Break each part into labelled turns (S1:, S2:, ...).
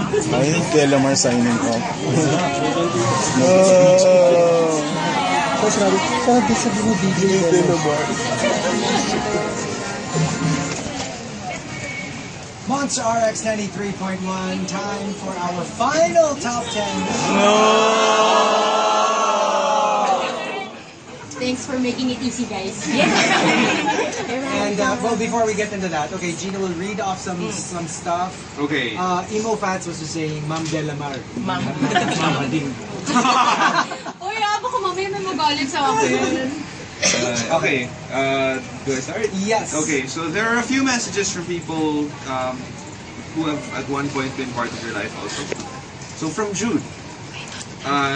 S1: Ay, Delamar signing off.
S2: Sabi sa mga DJ
S1: Delamar.
S3: Monster RX 93.1, time for our final top 10.
S4: Thanks for making it easy, guys.
S3: And well, before we get into that, okay, Gina will read off some stuff.
S5: Okay.
S3: Emo Fats was just saying, Ma'am Delamar.
S4: Mama din. Uy, baka mamaya may magalit sa akin.
S5: Okay, do I start?
S3: Yes.
S5: Okay, so there are a few messages from people who have at one point been part of your life also. So from Jude,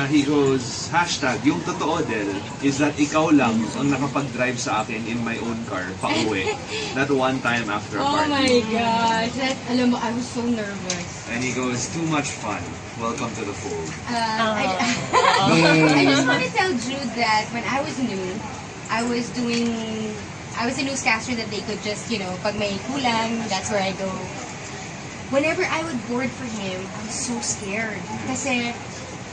S5: he goes, hashtag, yung totoo Del, is that ikaw lang ang nakapag-drive sa akin in my own car, pa-uwi. That one time after a
S4: Oh
S5: party.
S4: my gosh, alam mo, I was so nervous.
S5: And he goes, too much fun. Welcome to the fold.
S4: I just want to tell Jude that when I was new, I was a newscaster that they could just, pag may kulang, that's where I go. Whenever I would board for him, I was so scared. Kasi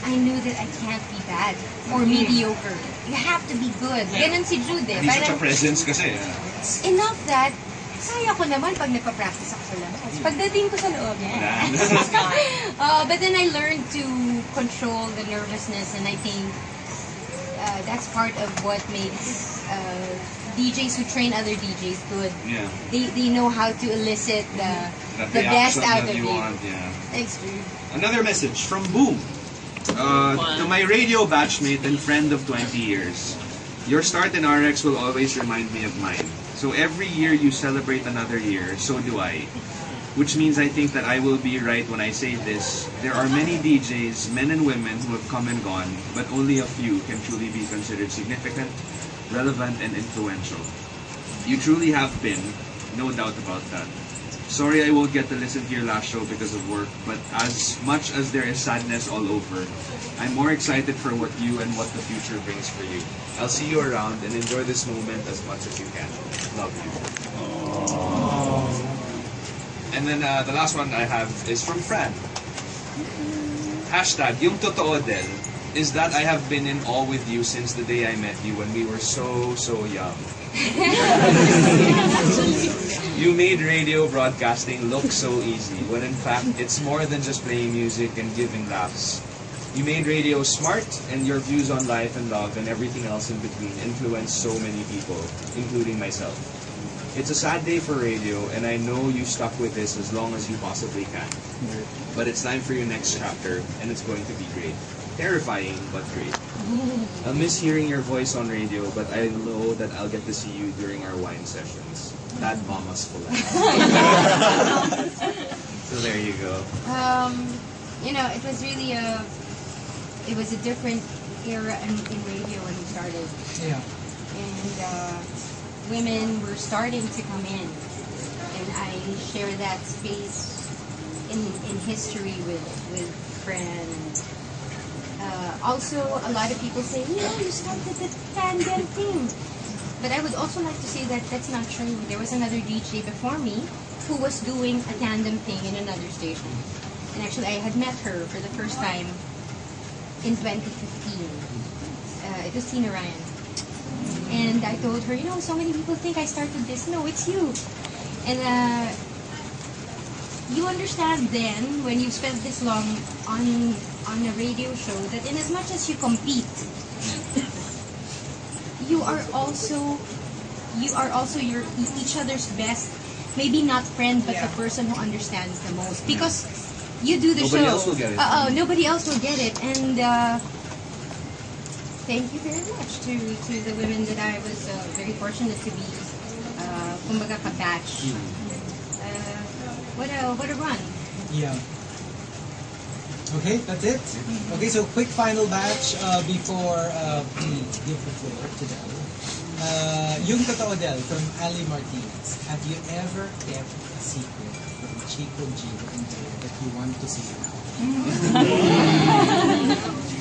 S4: I knew that I can't be bad or mediocre. You have to be good. Ganun si Jude eh.
S5: Hindi siya presence kasi.
S4: Enough that, saya ko naman pag nagpa-practice ako sa labas. Pagdating ko sa loob, but then I learned to control the nervousness, and I think that's part of what makes DJs who train other DJs good.
S5: Yeah.
S4: They know how to elicit the best out of you. Thanks, Jude.
S5: Another message from Boom. To my radio batchmate and friend of 20 years. Your start in RX will always remind me of mine. So every year you celebrate another year, so do I. Which means I think that I will be right when I say this. There are many DJs, men and women, who have come and gone, but only a few can truly be considered significant, relevant, and influential. You truly have been, no doubt about that. Sorry I won't get to listen to your last show because of work, but as much as there is sadness all over, I'm more excited for what you and what the future brings for you. I'll see you around and enjoy this moment as much as you can. Love you. And then the last one I have is from Fran. Hashtag, yung totoo Del, is that I have been in awe with you since the day I met you when we were so young. You made radio broadcasting look so easy, when in fact it's more than just playing music and giving laughs. You made radio smart, and your views on life and love and everything else in between influenced so many people, including myself. It's a sad day for radio, and I know you stuck with this as long as you possibly can. But it's time for your next chapter, and it's going to be great. Terrifying, but great. I'll miss hearing your voice on radio, but I know that I'll get to see you during our wine sessions. That mama's full. So there you go.
S4: It was really it was a different era in radio when we started.
S3: Yeah.
S4: And women were starting to come in, and I share that space in history with Fran. Also, a lot of people say, you started the tandem thing. But I would also like to say that that's not true. There was another DJ before me who was doing a tandem thing in another station. And actually, I had met her for the first time in 2015. It was JRhyan. And I told her, so many people think I started this. No, it's you. And you understand then, when you've spent this long on a radio show, that in as much as you compete, you are also each other's best, maybe not friend, but the person who understands the most. Because you do the show.
S5: Nobody else will get it.
S4: Nobody else will get it. And thank you very much to the women that I was very fortunate to be kumbaga ka-batch. What a run.
S3: Yeah. Okay, that's it. Okay, so quick final batch before give the floor to Del. Yung totoo Del from Ali Martinez. Have you ever kept a secret from Chico, Gino, and Del that you want to say now?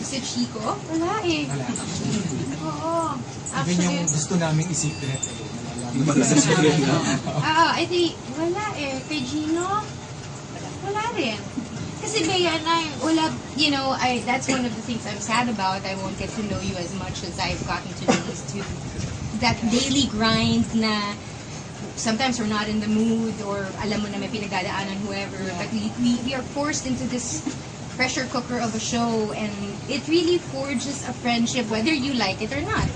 S4: Si Chico? Wala eh.
S3: Wala.
S4: Oo.
S3: Even yung
S4: Actually,
S3: gusto naming i-secret eh.
S4: I think, wala eh. Kay Gino, wala rin. Kasi Bea and I, that's one of the things I'm sad about. I won't get to know you as much as I've gotten to know these two. That daily grind na sometimes we're not in the mood or alam mo na may pinagdadaanan whoever. But we are forced into this pressure cooker of a show, and it really forges a friendship whether you like it or not.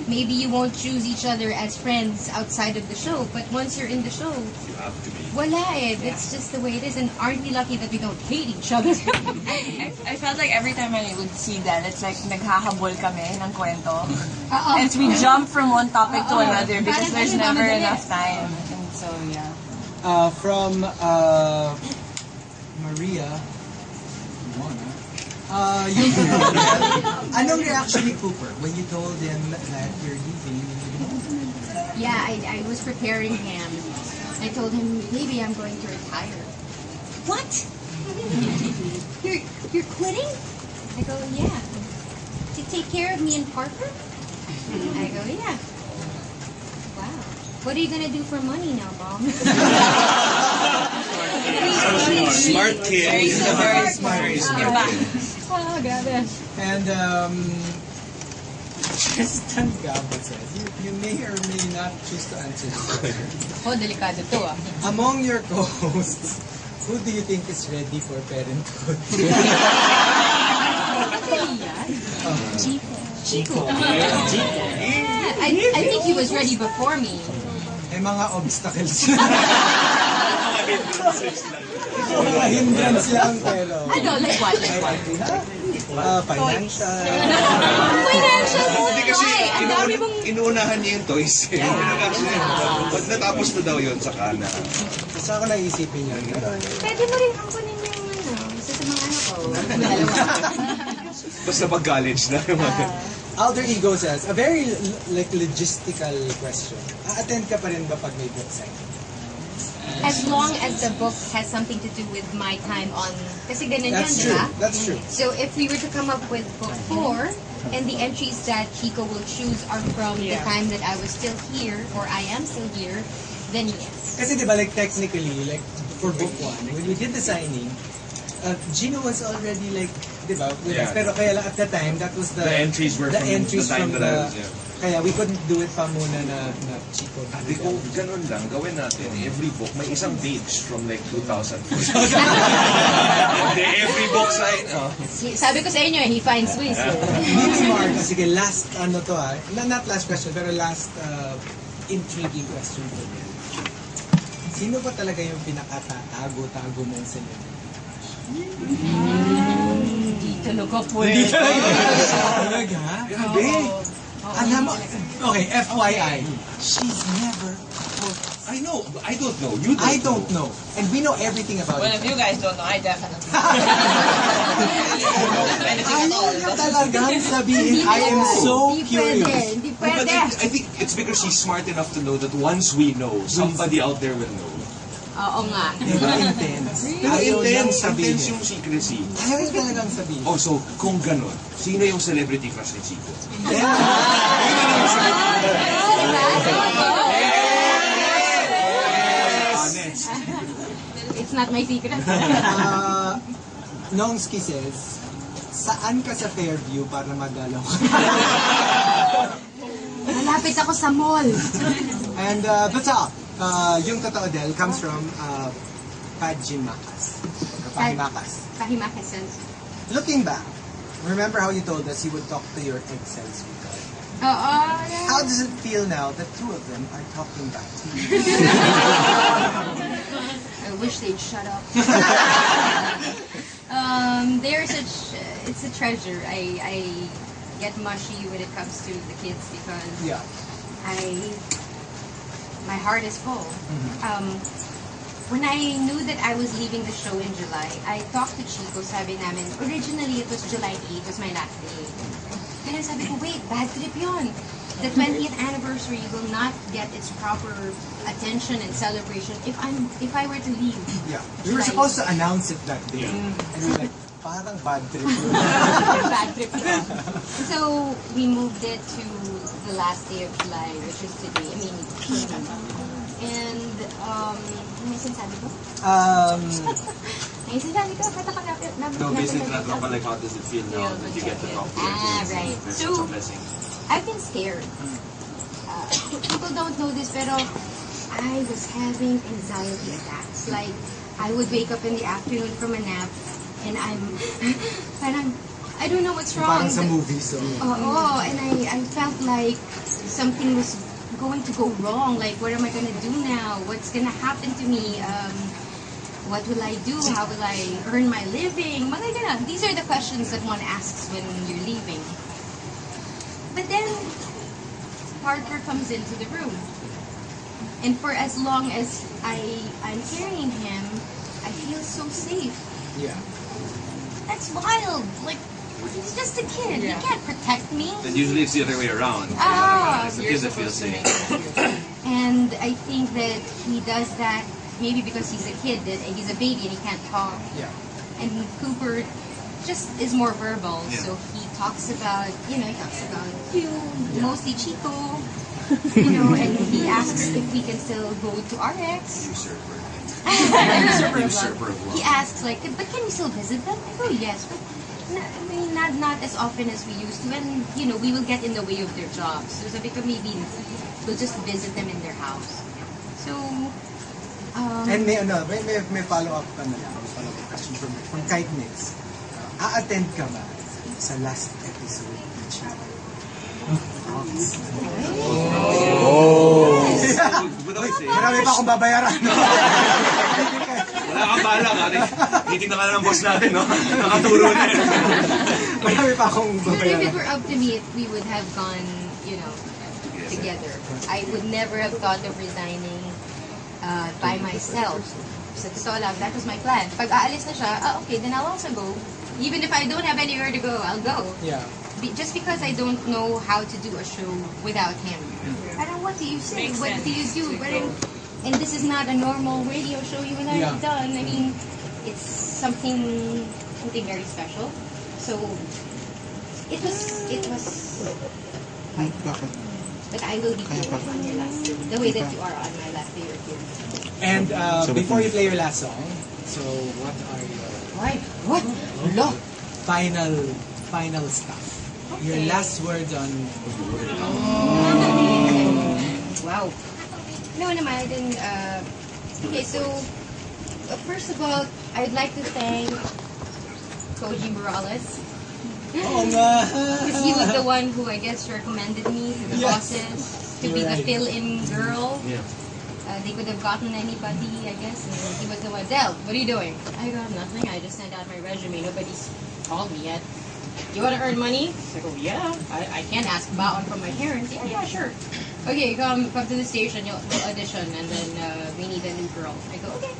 S4: Maybe you won't choose each other as friends outside of the show, but once you're in the show,
S5: You have to be.
S4: wala eh. That's just the way it is. And aren't we lucky that we don't hate each other?
S2: I felt like every time I would see Del, it's like naghahabol kami ng kwento.
S4: Oo.
S2: And we jump from one topic to another because
S4: Parang
S2: there's
S4: ano,
S2: never
S4: madali.
S2: enough time. And so, yeah.
S3: From Maria, yung anong reaction ni Cooper when you told him that you're leaving?
S4: Yeah, I was preparing him. I told him, maybe I'm going to retire. What? You're quitting? I go, yeah. To take care of me and Parker? I go, yeah. Wow. What are you gonna do for money now, Mom?
S5: Smart kid.
S2: Very smart.
S5: Very smart.
S2: You're back.
S4: Oh, grabe.
S3: And Tristan Gaba says, you may or may not choose to answer this question.
S4: Oh, delikado to ah.
S3: Among your co-hosts, who do you think is ready for parenthood?
S4: Chico. Yeah, I think he was ready before me.
S3: May mga obstacles. Mga hindrance lang pero...
S4: Ano, like what? Like what?
S3: Financial.
S4: Financial.
S5: Hindi kasi
S4: Why? Ang dami mong...
S5: inuunahan niya yung toys. Pag natapos na daw yun, saka na.
S3: Basta ako naisipin yun.
S4: Pwede mo rin ampunin yung isa sa mga ano ko. Dalawa.
S5: Basta pag-college na.
S3: Alter Ego says, a very logistical question. A-attend ka pa rin ba pag may book signing?
S4: As long as the book has something to do with my time on... Kasi ganun yun,
S3: That's
S4: di
S3: true.
S4: ba?
S3: That's true.
S4: So if we were to come up with book 4, and the entries that Chico will choose are from the time that I was still here, or I am still here, then yes.
S3: Kasi di ba, like technically, like for book 1, when we did the signing, Gino was already like, di ba, with us.
S5: Yeah.
S3: Pero kaya lang at the time, that was
S5: The entries were from the time that I was, yeah.
S3: Kaya we couldn't do it pa muna na Chico.
S5: Ate ko, ganun lang, gawin natin. Every book, may isang page from like 2000. Every book sign.
S4: Sabi ko sa inyo, he finds ways.
S3: Hindi smart. Sige, last, ano to not last question, pero last intriguing question ko. Sino ba talaga yung pinakatago-tago mong celebrity?
S4: Hindi talaga pwede.
S3: Talaga? Grabe. Alam mo, okay, FYI, she's never told us.
S5: I know, I don't know. You don't
S3: I don't know. And we know everything about
S2: Well,
S3: it.
S2: if you guys don't know, I definitely
S3: Ayaw niya talagang sabihin, I am so curious.
S4: Hindi
S5: But
S4: pwede.
S5: I think it's because she's smart enough to know that once we know, somebody out there will know.
S4: Oo nga.
S3: Diba intense?
S5: Pero
S3: Ayaw niyang
S5: intense
S3: sabihin.
S5: yung secrecy.
S3: Ayaw niya talagang sabihin.
S5: Oh, so, kung ganun, sino yung celebrity crush ni Chico? Honest.
S4: It's not my secret.
S3: Nongski says, saan ka sa Fairview para magalaw ka?
S4: Malapit ako sa mall.
S3: And that's all. Yung totoo Del comes from Pajimakas. Or Pahimakas.
S4: Pahimakas.
S3: Looking back, remember how you told us you would talk to your ex-ex sweetheart?
S4: Oo.
S3: How does it feel now that two of them are talking back to you?
S4: I wish they'd shut up. They're such, it's a treasure. I get mushy when it comes to the kids because
S3: Yeah.
S4: my heart is full. When I knew that I was leaving the show in July, I talked to Chico, sabi namin, originally it was July 8, it was my last day. Pero sabi ko, wait, bad trip yun. The 20th anniversary will not get its proper attention and celebration if I were to leave.
S3: Yeah. We were supposed to announce it that day. And we were like, parang bad trip yun.
S4: Bad trip yun. So, we moved it to the last day of July, which is today. I mean, and, ano yung sinasabi ko? Eh, sinabi ko, kata ka
S5: No, basically, like, how does it feel now that you get to talk to your kids?
S4: right.
S5: It's
S4: So,
S5: such a blessing.
S4: I've been scared. People don't know this, pero I was having anxiety attacks. Like, I would wake up in the afternoon from a nap, and I don't know what's wrong.
S3: Parang sa movie, so.
S4: And I felt like something was going to go wrong. Like, what am I going to do now? What's going to happen to me? What will I do? How will I earn my living? Mga ganun. These are the questions that one asks when you're leaving. But then, Parker comes into the room. And for as long as I'm carrying him, I feel so safe.
S3: Yeah.
S4: That's wild. Like, he's just a kid. He can't protect me.
S5: And usually it's the other way around. It's the kids that feel safe.
S4: And I think that he does that maybe because he's a kid, that he's a baby and he can't talk.
S3: Yeah.
S4: And Cooper just is more verbal,
S5: Yeah.
S4: so he talks about you, mostly Chico, and he asks if we can still go to RX.
S5: Usurper.
S4: Usurper of love. He asks like, but can we still visit them? I go, yes, but not as often as we used to, and we will get in the way of their jobs. So sabi ko, maybe we'll just visit them in their house. So.
S3: And may follow-up ka na lang. Follow-up question from Kite Mix. A-attend ka ba sa last episode ng channel? Marami pa akong babayaran.
S5: Wala kang balang, ate. Titignan ka na ng boss natin, no? Nakaturo na yun.
S3: Marami pa akong
S4: If it
S3: babayaran.
S4: were up to me, we would have gone, together. I would never have thought of resigning by myself. Sa totoo lang, that was my plan. Pag aalis na siya, okay, then I'll also go. Even if I don't have anywhere to go, I'll go.
S3: Yeah.
S4: Just because I don't know how to do a show without him. I don't know, what do you say?
S2: Makes
S4: What
S2: sense.
S4: do you do? And this is not a normal radio show you and I have done. I mean, it's something very special. So, it was quite fun. But I will be here on your last day, the way that you are on my last day or here.
S3: And before you play your last song, so what are your
S4: What? Lo?
S3: final stuff? Your last words on.
S4: Wow. No naman, I didn't. Okay, so first of all, I'd like to thank Koji Morales.
S3: Oo nga.
S4: Because he was the one who, I guess, recommended me to the bosses to be the
S3: Right.
S4: fill-in girl.
S5: Yeah.
S4: They could have gotten anybody, I guess. And he was the one. Del, what are you doing? I got nothing. I just sent out my resume. Nobody's called me yet. You want to earn money? I go, yeah. I can't ask baon from my parents. Yeah, sure. Okay, come to the station. You'll audition, and then we need a new girl. I go, okay.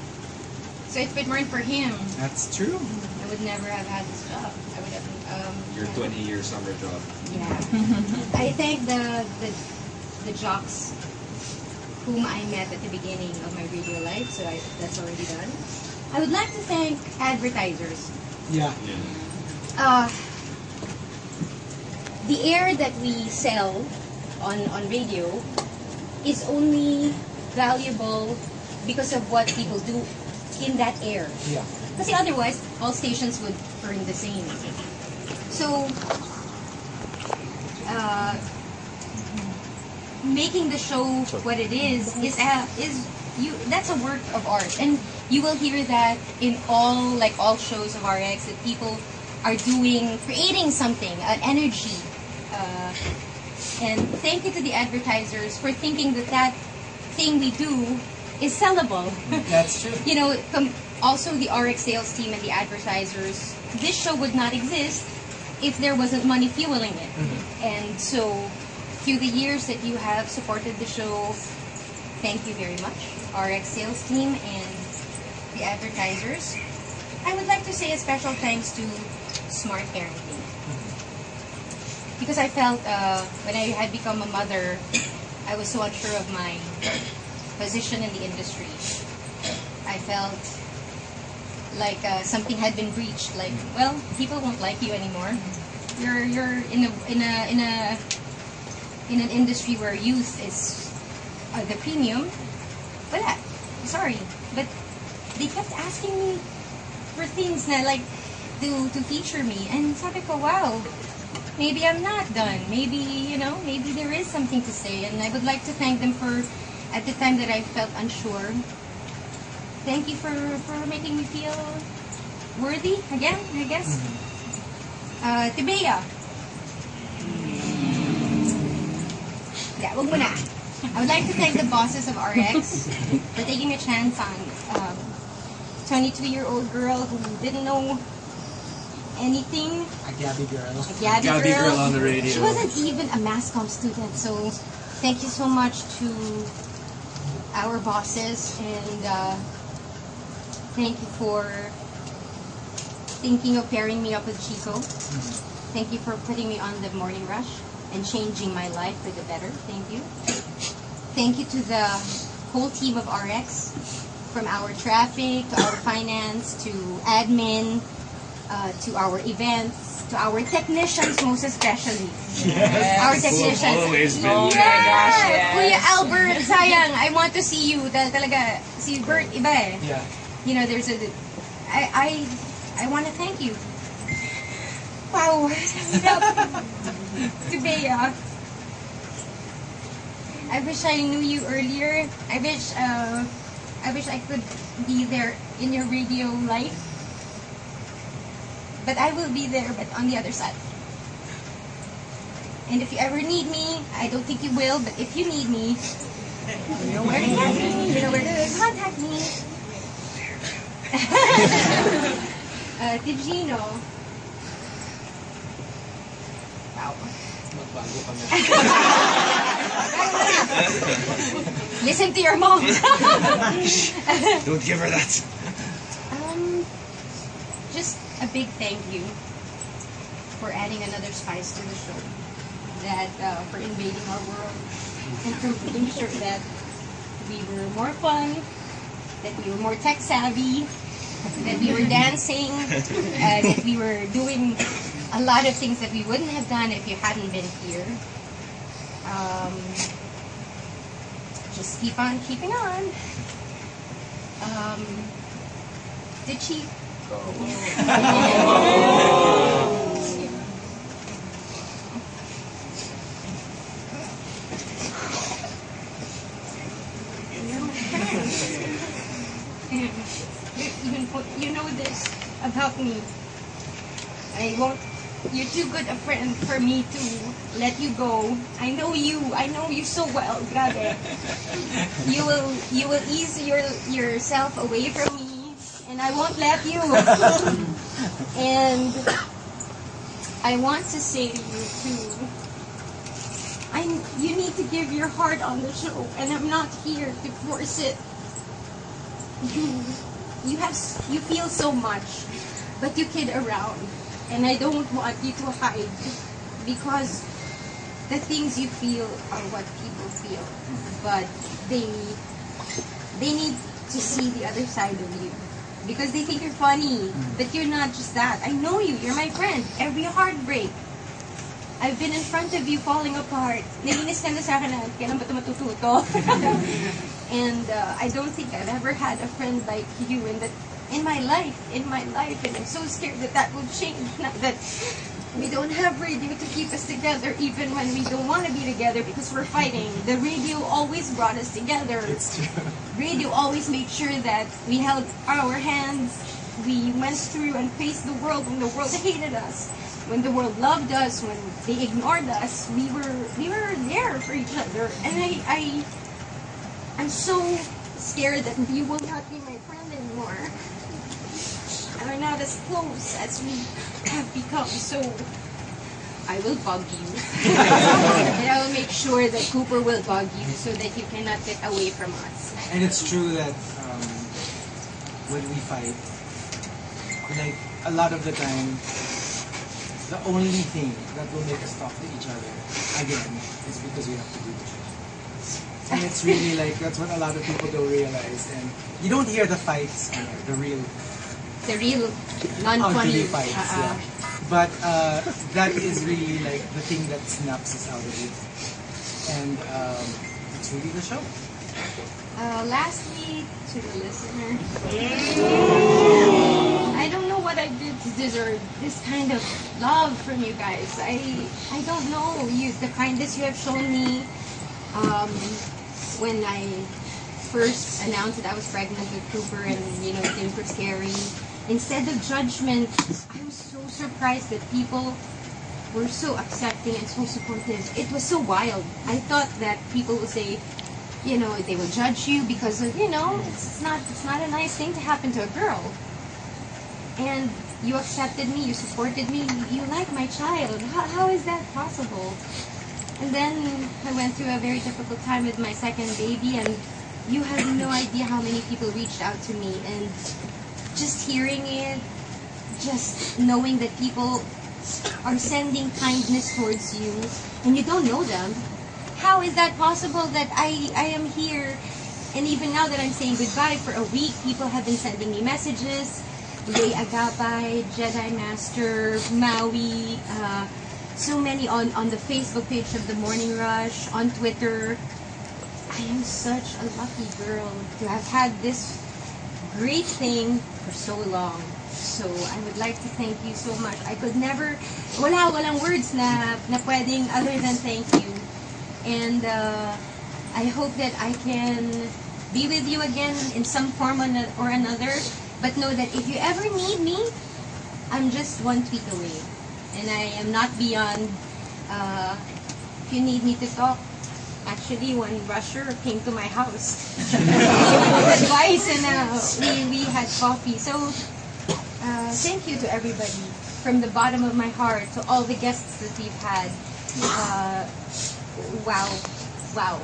S4: So if it weren't for him,
S3: That's true.
S4: I would never have had this job. I would have.
S5: Your 20-year summer job.
S4: Yeah. I thank the jocks whom I met at the beginning of my radio life, so that's already done. I would like to thank advertisers.
S3: Yeah.
S4: The air that we sell on radio is only valuable because of what people do in that air.
S3: Yeah.
S4: Because otherwise, all stations would earn the same. So, making the show what it is that's a work of art, and you will hear that in all shows of RX, that people are creating something, an energy. And thank you to the advertisers for thinking that thing we do is sellable.
S3: That's true.
S4: Also the RX sales team and the advertisers, this show would not exist if there wasn't money fueling it. And so, through the years that you have supported the show, thank you very much, RX sales team and the advertisers. I would like to say a special thanks to Smart Parenting. Because I felt when I had become a mother, I was so unsure of my position in the industry. I felt like something had been breached. Like, well, people won't like you anymore. You're in an industry where youth is the premium. Wala. Sorry, but they kept asking me for for things na like to feature me. And sabi ko, wow, maybe I'm not done. Maybe, maybe there is something to say. And I would like to thank them for, at the time that I felt unsure, thank you for making me feel worthy again, I guess. Tibea. Yeah, wag mo na. I would like to thank the bosses of RX for taking a chance on 22-year-old girl who didn't know anything.
S3: A Gabby girl.
S4: A Gabby girl
S1: on the radio.
S4: She wasn't even a mass comm student, so thank you so much to our bosses, and thank you for thinking of pairing me up with Chico. Thank you for putting me on the morning rush and changing my life for the better. Thank you. Thank you to the whole team of RX, from our traffic, to our finance, to admin, to our events, to our technicians most especially.
S2: Yes.
S4: Our technicians.
S1: Always been
S2: Oh my gosh, yes.
S4: Kuya Albert, sayang, I want to see you. Dahil talaga, si Bert, iba eh.
S3: Yeah.
S4: There's I want to thank you. Wow. Tibea. I wish I knew you earlier. I wish I could be there in your radio life. But I will be there, but on the other side. And if you ever need me, I don't think you will, but if you need me, you know where to get me, you know where to contact me. Tigino. Wow.
S3: Magbago ka na.
S4: Listen to your mom.
S1: Don't give her that.
S4: Just a big thank you for adding another spice to the show. That for invading our world and for making sure that we were more fun, that we were more tech savvy, that we were dancing, that we were doing a lot of things that we wouldn't have done if you hadn't been here. Just keep on keeping on. Did she go? You know this about me. You're too good a friend for me to let you go. I know you so well, grabe. You will ease yourself away from me, and I won't let you. And I want to say to you too, you need to give your heart on the show, and I'm not here to force it. You feel so much, but you kid around, and I don't want you to hide, because the things you feel are what people feel, but they need to see the other side of you, because they think you're funny, but you're not just that. I know you're my friend. Every heartbreak, I've been in front of you falling apart. Naiinis ka na sa akin na, kailan ba ito matututo? And I don't think I've ever had a friend like you in my life, and I'm so scared that will change, that we don't have radio to keep us together even when we don't want to be together because we're fighting. The radio always brought us together.
S3: It's true.
S4: Radio always made sure that we held our hands, we went through and faced the world when the world hated us, when the world loved us, when they ignored us. We were there for each other, and I'm so scared that you will not be my friend anymore. And we're not as close as we have become, so I will bug you. And I will make sure that Cooper will bug you so that you cannot get away from us.
S3: And it's true that when we fight, like a lot of the time, the only thing that will make us talk to each other again is because we have to do the show. And it's really like, that's what a lot of people don't realize. And you don't hear the fights, the real
S4: Non-funny
S3: ugly fights. Yeah. But that is really like the thing that snaps us out of it. And it's really the show.
S4: Lastly, to the listener, I don't tears or this kind of love from you guys. I don't know. The kindness you have shown me when I first announced that I was pregnant with Cooper and things were scary. Instead of judgment, I was so surprised that people were so accepting and so supportive. It was so wild. I thought that people would say, they will judge you because of, it's not a nice thing to happen to a girl. And you accepted me, you supported me, you like my child. How is that possible? And then I went through a very difficult time with my second baby, and you have no idea how many people reached out to me. And just hearing it, just knowing that people are sending kindness towards you, and you don't know them. How is that possible that I am here, and even now that I'm saying goodbye for a week, people have been sending me messages. Ray Agapay, Jedi Master, Maui, so many on the Facebook page of the Morning Rush, on Twitter. I am such a lucky girl to have had this great thing for so long. So I would like to thank you so much. I could never, walang words na pwedeng other than thank you. And I hope that I can be with you again in some form or another. But know that if you ever need me, I'm just one tweet away. And I am not beyond, if you need me to talk. Actually, one rusher came to my house twice, and we had coffee. So, thank you to everybody. From the bottom of my heart, to all the guests that we've had. Wow.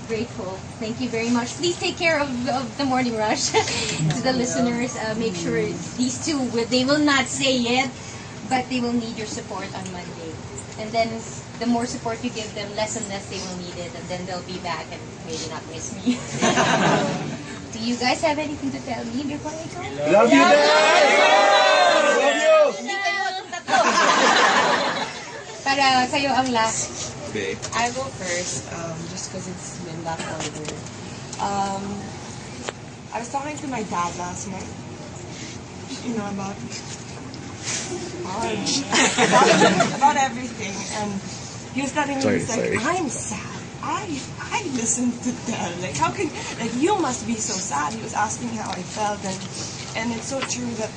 S4: Grateful. Thank you very much. Please take care of the Morning Rush. To the listeners, make sure these two, they will not say it, but they will need your support on Monday. And then the more support you give them, less and less they will need it, and then they'll be back and maybe not miss me. Do you guys have anything to tell me before I go?
S1: Love you, guys! Love you!
S4: Para kayo ang last.
S5: Okay.
S2: I go first, just because it's been that order. I was talking to my dad last night, about about everything, and he was telling me, he's like, I'm sad. I listened to Del. Like, how can, like, you must be so sad. He was asking how I felt, and it's so true that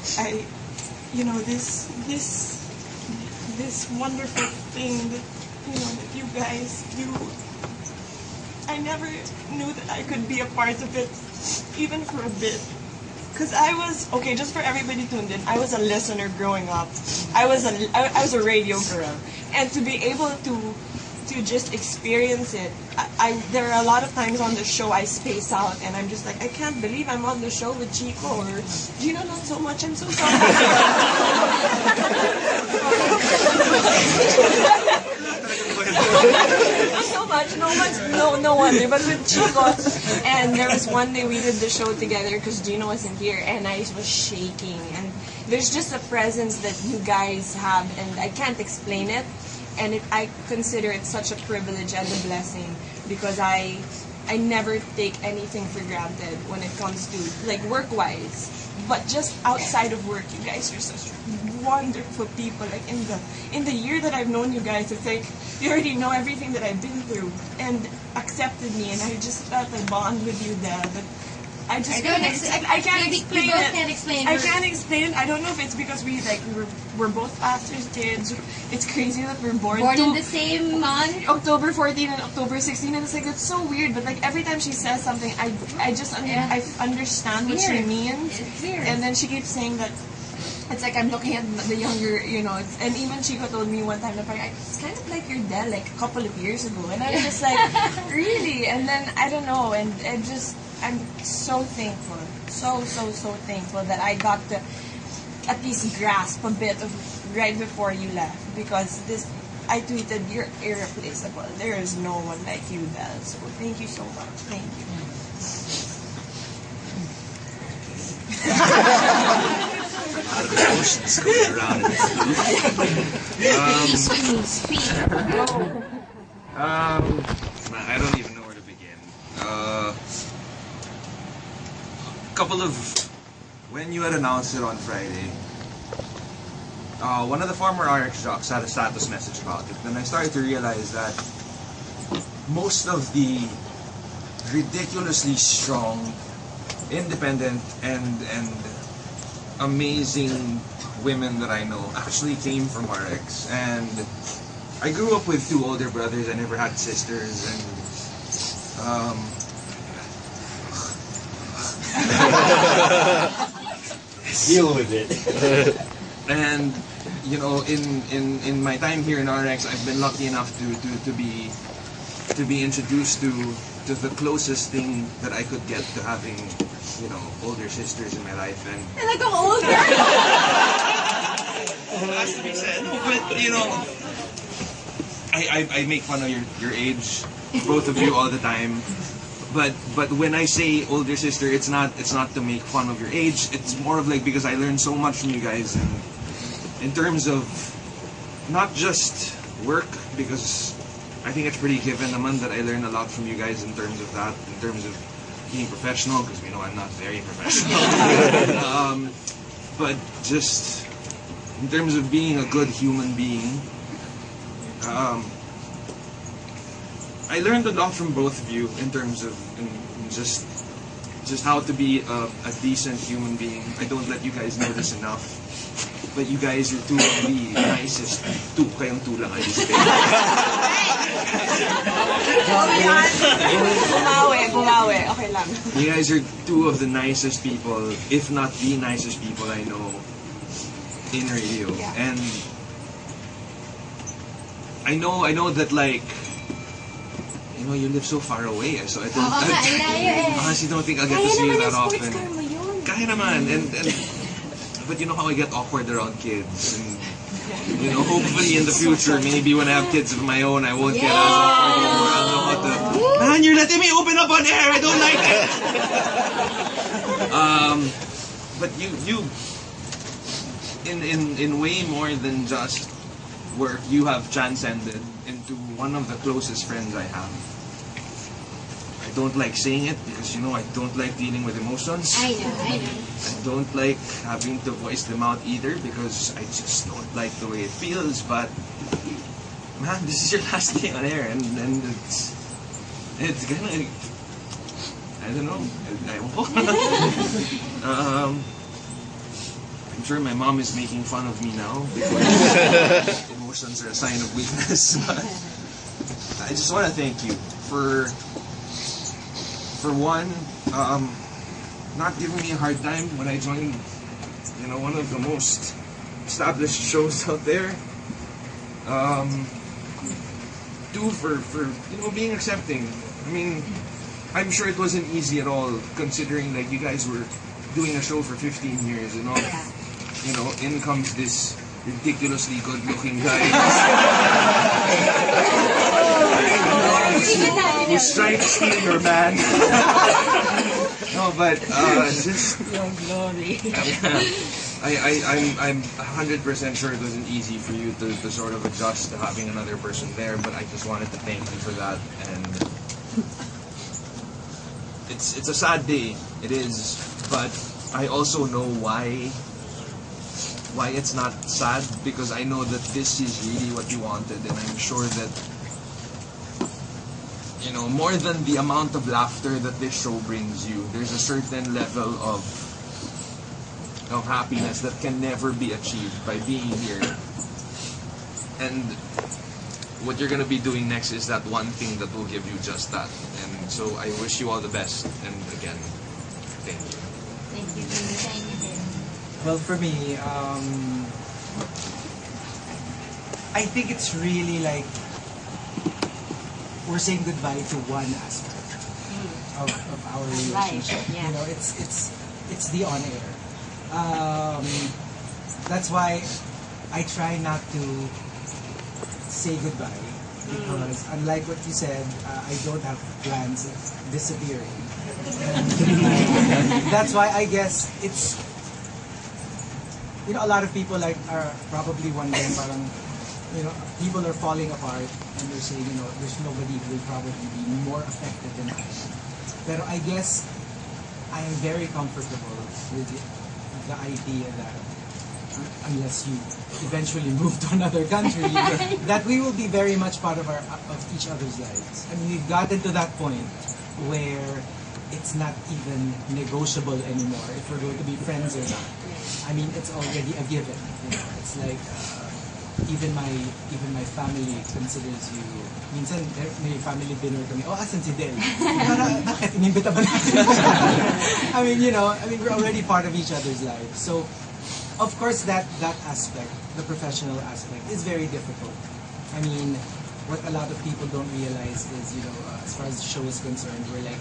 S2: this wonderful thing that, that you guys do, I never knew that I could be a part of it, even for a bit. Because I was, just for everybody tuned in, I was a listener growing up. I was a radio girl. And to be able to just experience it, there are a lot of times on the show I space out and I'm just like, I can't believe I'm on the show with Chico, or Gino, not so much, I'm so sorry. Not so much, no wonder. But with Chico, and there was one day we did the show together because Gino wasn't here, and I was shaking. And there's just a presence that you guys have, and I can't explain it. And I consider it such a privilege and a blessing because I never take anything for granted when it comes to, like, work-wise. But just outside of work, you guys are such wonderful people. Like, in the year that I've known you guys, it's like you already know everything that I've been through and accepted me, and I just felt a bond with you there. But I can't explain it. I can't explain it. I don't know if it's because we're both pastors' kids. It's crazy that we're born
S4: in the same month.
S2: October 14 and October 16, and it's like, it's so weird. But like every time she says something, I understand what she means.
S4: It's weird.
S2: And then she keeps saying that it's like I'm looking at the younger, and even Chico told me one time that it's kind of like your dad, like a couple of years ago, and I was just like, really? And then I don't know, and I'm so thankful, so thankful that I got to at least grasp a bit of right before you left, because I tweeted, you're irreplaceable. There is no one like you, Del. So thank you so much. Thank you.
S1: Out of the oceans going around in I don't even know where to begin. When you had announced it on Friday,
S5: one of the former RX jocks had a status message about it. Then I started to realize that most of the ridiculously strong, independent, and amazing women that I know actually came from RX. And I grew up with 2 older brothers. I never had sisters, and
S1: Deal with it.
S5: and you know, in my time here in RX, I've been lucky enough to be introduced to the closest thing that I could get to having, you know, older sisters in my life. And
S4: You're like, I'm older.
S5: it has to be said. But you know, I make fun of your age, both of you, all the time. But when I say older sister, it's not to make fun of your age. It's more of like, because I learned so much from you guys, and in terms of not just work, because I think it's pretty given naman that I learned a lot from you guys in terms of that, in terms of being professional, because we know I'm not very professional. But just in terms of being a good human being, I learned a lot from both of you in terms of in just how to be a decent human being. I don't let you guys know this enough, but you guys are 2 of the nicest. 2 kayong 2 lang, I just
S2: Bumawi. Okay lang.
S5: You guys are 2 of the nicest people, if not the nicest people I know in radio.
S2: Yeah.
S5: And I know that, like, you know, you live so far away, so I don't. I honestly don't think I'll get to see you that often. Kaya naman, and but you know how I get awkward around kids, and you know, hopefully in the future, maybe when I have kids of my own, I won't get as awkward anymore. I'll know how to. Man, you're letting me open up on air. I don't like it. But you in way more than just work, you have transcended into one of the closest friends I have. I don't like saying it because, you know, I don't like dealing with emotions.
S4: I know.
S5: I don't like having to voice them out either because I just don't like the way it feels. But man, this is your last day on air, and it's gonna. I don't know. I'm sure my mom is making fun of me now because emotions are a sign of weakness. But I just want to thank you for one, not giving me a hard time when I joined, you know, one of the most established shows out there. 2, for you know, being accepting. I mean, I'm sure it wasn't easy at all, considering like you guys were doing a show for 15 years, you know. You know, in comes this ridiculously good-looking guy who's trying to steal your man. No, but just
S2: Your glory.
S5: I'm 100% sure it wasn't easy for you to sort of adjust to having another person there, but I just wanted to thank you for that. And it's a sad day, it is, but I also know why it's not sad, because I know that this is really what you wanted, and I'm sure that, you know, more than the amount of laughter that this show brings you, there's a certain level of happiness that can never be achieved by being here. And what you're going to be doing next is that one thing that will give you just that. And so I wish you all the best, and again, thank you.
S4: Thank you. Thank you.
S3: Well, for me, I think it's really like we're saying goodbye to one aspect of our relationship.
S4: Yeah.
S3: You know, it's the on air. That's why I try not to say goodbye, because unlike what you said, I don't have plans of disappearing. That's why I guess it's, you know, a lot of people like are probably wondering, parang, you know, people are falling apart and they're saying, you know, there's nobody who will probably be more affected than I am. But I guess I am very comfortable with the idea that unless you eventually move to another country, that we will be very much part of each other's lives. I mean, we've gotten to that point where it's not even negotiable anymore if we're going to be friends or not. I mean, it's already a given. You know, it's like even my family considers you. Minsan may family dinner kami. Oh, asan si Del? Bakit inimbita ba natin? I mean, we're already part of each other's lives. So, of course, that aspect, the professional aspect, is very difficult. I mean, what a lot of people don't realize is, as far as the show is concerned, we're like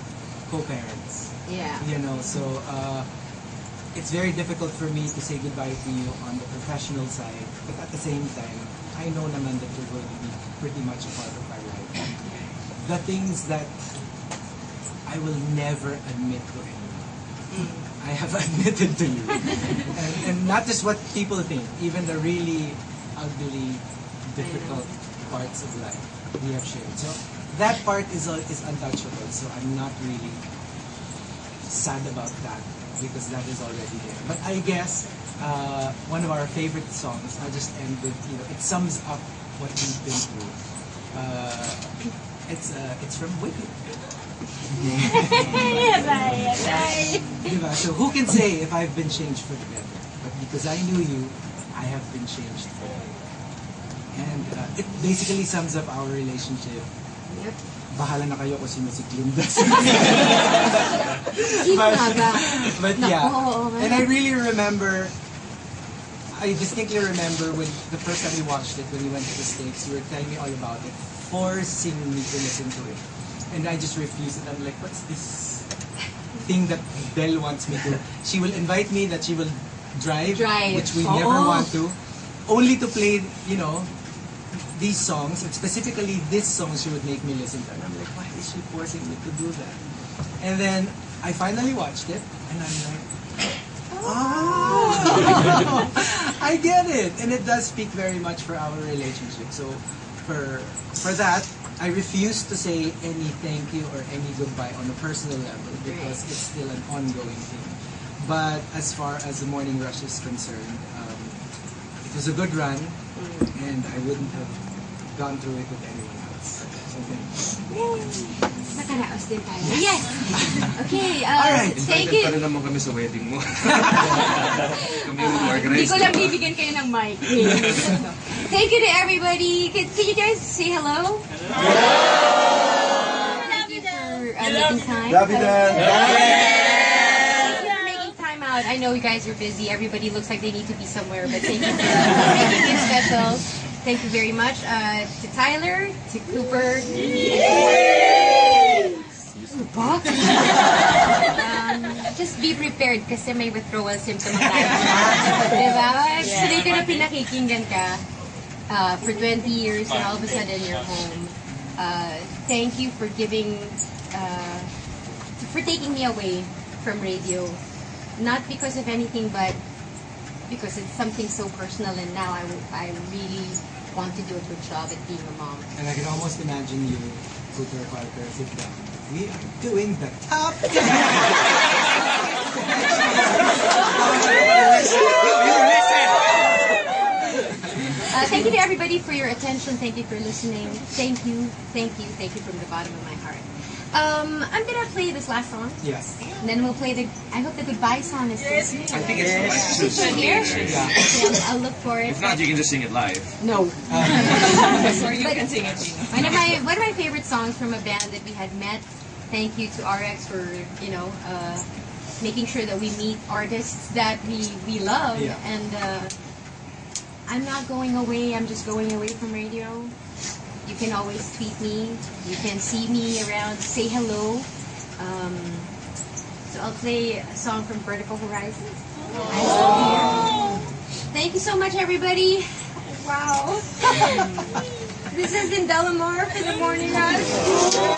S3: co-parents.
S4: Yeah.
S3: So it's very difficult for me to say goodbye to you on the professional side, but at the same time, I know naman that you're going to be pretty much a part of my life. The things that I will never admit to anyone, I have admitted to you. And not just what people think, even the really ugly, difficult parts of life we have shared. So that part is untouchable, so I'm not really sad about that because that is already there. But I guess one of our favorite songs, I'll just end with, it sums up what we've been through. It's from Wicked. So who can say if I've been changed for the better? But because I knew you, I have been changed for the better. And it basically sums up our relationship.
S4: Yep.
S3: Bahala na kayo kung sino si Glinda. But yeah, and I really remember, I distinctly remember when the first time we watched it, when we went to the States, you were telling me all about it, forcing me to listen to it. And I just refused it. I'm like, what's this thing that Belle wants me to? She will invite me that she will drive. Which we never want to, only to play, these songs, and specifically this song she would make me listen to. And I'm like, why is she forcing me to do that? And then I finally watched it, and I'm like, I get it. And it does speak very much for our relationship. So for that, I refuse to say any thank you or any goodbye on a personal level because it's still an ongoing thing. But as far as the Morning Rush is concerned, it was a good run, and I wouldn't have gone through it with anyone else. So thanks.
S4: Nakaraos din tayo. Yes! Okay,
S3: Alright.
S4: thank
S5: Invited
S4: you.
S5: pa rin naman kami sa wedding mo. Kami yung
S4: Hindi
S5: organize.
S4: ko lang bibigyan kayo ng mic. Thank you to everybody. Can you guys say hello? Thank you for making time.
S6: Love you, Dan.
S4: Thank you for making time out. I know you guys are busy. Everybody looks like they need to be somewhere, but thank you for making it special. Thank you very much to Tyler, to Cooper. Just be prepared kasi may withdrawal symptoms tayo. Diba? Today ka na pinakikinggan ka for 20 years and all of a sudden you're home. Thank you for taking me away from radio. Not because of anything, but because it's something so personal, and now I really want to do a good job at being a mom.
S3: And I can almost imagine you, Cooper Parker, sit down. We are doing the top 10.
S4: Thank you to everybody for your attention. Thank you for listening. Thank you from the bottom of my heart. I'm gonna play this last song.
S3: Yes.
S4: And then we'll play I hope the goodbye song is this.
S5: I think it's the last two songs.
S4: Here?
S3: Yeah.
S4: Okay, I'll look for it.
S5: If not, you can just sing it live.
S4: No.
S2: Or you can sing it, Gino.
S4: One of my favorite songs from a band that we had met. Thank you to RX for making sure that we meet artists that we love.
S3: Yeah.
S4: And I'm not going away. I'm just going away from radio. You can always tweet me. You can see me around. Say hello. So I'll play a song from Vertical Horizons. Thank you so much, everybody. Wow. This has been Delamar for the Morning Rush.